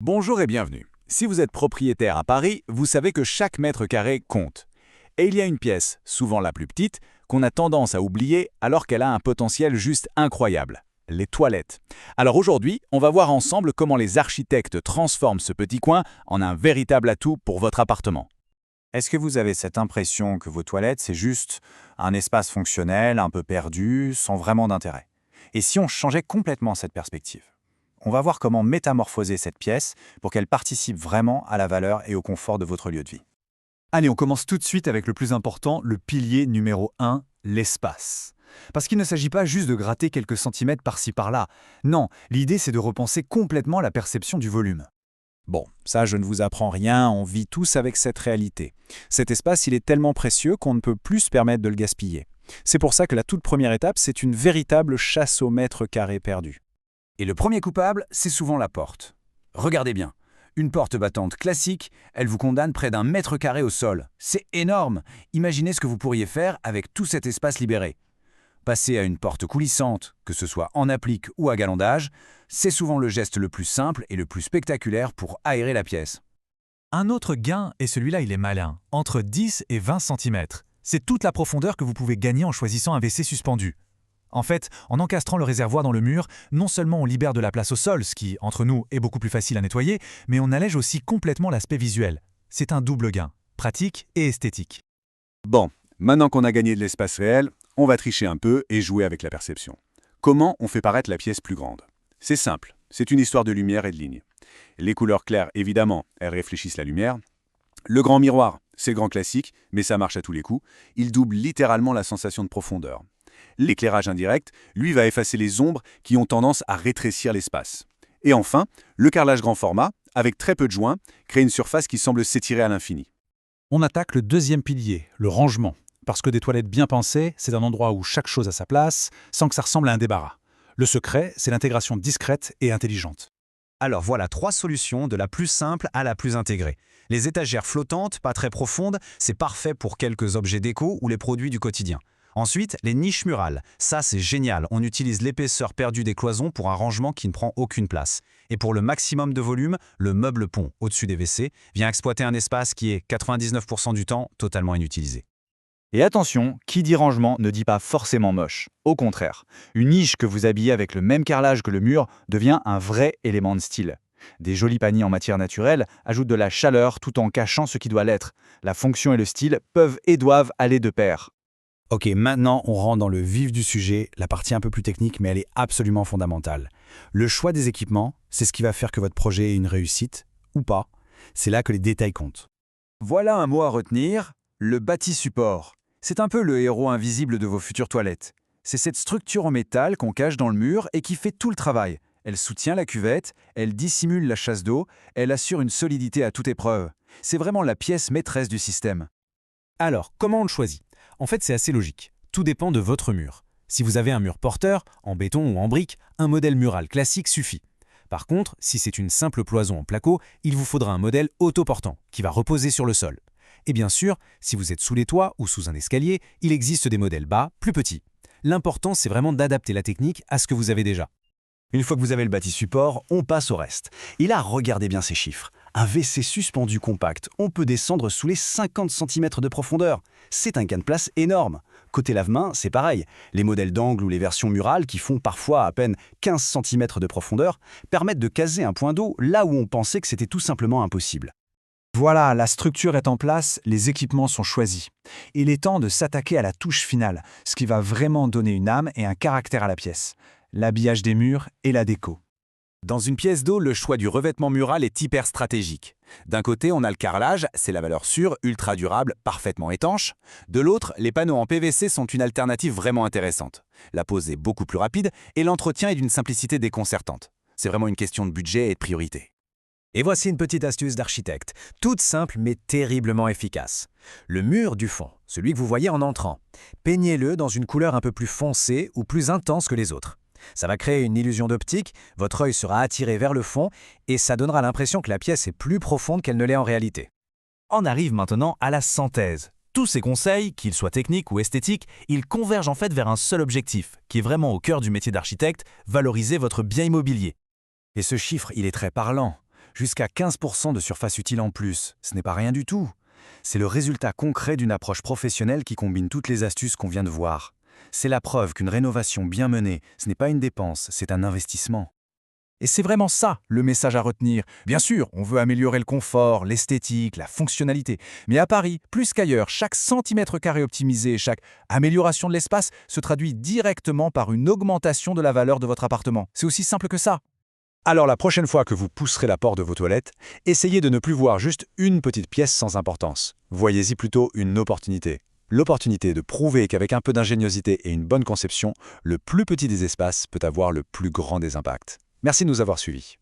Bonjour et bienvenue. Si vous êtes propriétaire à Paris, vous savez que chaque mètre carré compte. Et il y a une pièce, souvent la plus petite, qu'on a tendance à oublier alors qu'elle a un potentiel juste incroyable. Les toilettes. Alors aujourd'hui, on va voir ensemble comment les architectes transforment ce petit coin en un véritable atout pour votre appartement. Est-ce que vous avez cette impression que vos toilettes, c'est juste un espace fonctionnel, un peu perdu, sans vraiment d'intérêt? Et si on changeait complètement cette perspective? On va voir comment métamorphoser cette pièce pour qu'elle participe vraiment à la valeur et au confort de votre lieu de vie. Allez, on commence tout de suite avec le plus important, le pilier numéro 1, l'espace. Parce qu'il ne s'agit pas juste de gratter quelques centimètres par-ci par-là. Non, l'idée c'est de repenser complètement la perception du volume. Bon, ça je ne vous apprends rien, on vit tous avec cette réalité. Cet espace, il est tellement précieux qu'on ne peut plus se permettre de le gaspiller. C'est pour ça que la toute première étape, c'est une véritable chasse au mètre carré perdu. Et le premier coupable, c'est souvent la porte. Regardez bien, une porte battante classique, elle vous condamne près d'1 mètre carré au sol. C'est énorme! Imaginez ce que vous pourriez faire avec tout cet espace libéré. Passer à une porte coulissante, que ce soit en applique ou à galandage, c'est souvent le geste le plus simple et le plus spectaculaire pour aérer la pièce. Un autre gain, et celui-là il est malin, entre 10 et 20 cm. C'est toute la profondeur que vous pouvez gagner en choisissant un WC suspendu. En fait, en encastrant le réservoir dans le mur, non seulement on libère de la place au sol, ce qui, entre nous, est beaucoup plus facile à nettoyer, mais on allège aussi complètement l'aspect visuel. C'est un double gain, pratique et esthétique. Bon, maintenant qu'on a gagné de l'espace réel, on va tricher un peu et jouer avec la perception. Comment on fait paraître la pièce plus grande? C'est simple, c'est une histoire de lumière et de lignes. Les couleurs claires, évidemment, elles réfléchissent la lumière. Le grand miroir, c'est le grand classique, mais ça marche à tous les coups. Il double littéralement la sensation de profondeur. L'éclairage indirect, lui, va effacer les ombres qui ont tendance à rétrécir l'espace. Et enfin, le carrelage grand format, avec très peu de joints, crée une surface qui semble s'étirer à l'infini. On attaque le deuxième pilier, le rangement. Parce que des toilettes bien pensées, c'est un endroit où chaque chose a sa place, sans que ça ressemble à un débarras. Le secret, c'est l'intégration discrète et intelligente. Alors voilà 3 solutions de la plus simple à la plus intégrée. Les étagères flottantes, pas très profondes, c'est parfait pour quelques objets déco ou les produits du quotidien. Ensuite, les niches murales. Ça, c'est génial. On utilise l'épaisseur perdue des cloisons pour un rangement qui ne prend aucune place. Et pour le maximum de volume, le meuble pont, au-dessus des WC, vient exploiter un espace qui est 99% du temps totalement inutilisé. Et attention, qui dit rangement ne dit pas forcément moche. Au contraire, une niche que vous habillez avec le même carrelage que le mur devient un vrai élément de style. Des jolis paniers en matière naturelle ajoutent de la chaleur tout en cachant ce qui doit l'être. La fonction et le style peuvent et doivent aller de pair. Ok, maintenant on rentre dans le vif du sujet, la partie un peu plus technique, mais elle est absolument fondamentale. Le choix des équipements, c'est ce qui va faire que votre projet est une réussite, ou pas. C'est là que les détails comptent. Voilà un mot à retenir, le bâti support. C'est un peu le héros invisible de vos futures toilettes. C'est cette structure en métal qu'on cache dans le mur et qui fait tout le travail. Elle soutient la cuvette, elle dissimule la chasse d'eau, elle assure une solidité à toute épreuve. C'est vraiment la pièce maîtresse du système. Alors, comment on le choisit? En fait, c'est assez logique. Tout dépend de votre mur. Si vous avez un mur porteur, en béton ou en brique, un modèle mural classique suffit. Par contre, si c'est une simple cloison en placo, il vous faudra un modèle autoportant, qui va reposer sur le sol. Et bien sûr, si vous êtes sous les toits ou sous un escalier, il existe des modèles bas, plus petits. L'important, c'est vraiment d'adapter la technique à ce que vous avez déjà. Une fois que vous avez le bâti support, on passe au reste. Et là, regardez bien ces chiffres. Un WC suspendu compact, on peut descendre sous les 50 cm de profondeur. C'est un gain de place énorme. Côté lave-main, c'est pareil. Les modèles d'angle ou les versions murales, qui font parfois à peine 15 cm de profondeur, permettent de caser un point d'eau là où on pensait que c'était tout simplement impossible. Voilà, la structure est en place, les équipements sont choisis. Il est temps de s'attaquer à la touche finale, ce qui va vraiment donner une âme et un caractère à la pièce. L'habillage des murs et la déco. Dans une pièce d'eau, le choix du revêtement mural est hyper stratégique. D'un côté, on a le carrelage, c'est la valeur sûre, ultra durable, parfaitement étanche. De l'autre, les panneaux en PVC sont une alternative vraiment intéressante. La pose est beaucoup plus rapide et l'entretien est d'une simplicité déconcertante. C'est vraiment une question de budget et de priorité. Et voici une petite astuce d'architecte, toute simple mais terriblement efficace. Le mur du fond, celui que vous voyez en entrant, peignez-le dans une couleur un peu plus foncée ou plus intense que les autres. Ça va créer une illusion d'optique, votre œil sera attiré vers le fond et ça donnera l'impression que la pièce est plus profonde qu'elle ne l'est en réalité. On arrive maintenant à la synthèse. Tous ces conseils, qu'ils soient techniques ou esthétiques, ils convergent en fait vers un seul objectif, qui est vraiment au cœur du métier d'architecte, valoriser votre bien immobilier. Et ce chiffre, il est très parlant. Jusqu'à 15% de surface utile en plus, ce n'est pas rien du tout. C'est le résultat concret d'une approche professionnelle qui combine toutes les astuces qu'on vient de voir. C'est la preuve qu'une rénovation bien menée, ce n'est pas une dépense, c'est un investissement. Et c'est vraiment ça, le message à retenir. Bien sûr, on veut améliorer le confort, l'esthétique, la fonctionnalité. Mais à Paris, plus qu'ailleurs, chaque centimètre carré optimisé, chaque amélioration de l'espace se traduit directement par une augmentation de la valeur de votre appartement. C'est aussi simple que ça. Alors la prochaine fois que vous pousserez la porte de vos toilettes, essayez de ne plus voir juste une petite pièce sans importance. Voyez-y plutôt une opportunité. L'opportunité de prouver qu'avec un peu d'ingéniosité et une bonne conception, le plus petit des espaces peut avoir le plus grand des impacts. Merci de nous avoir suivis.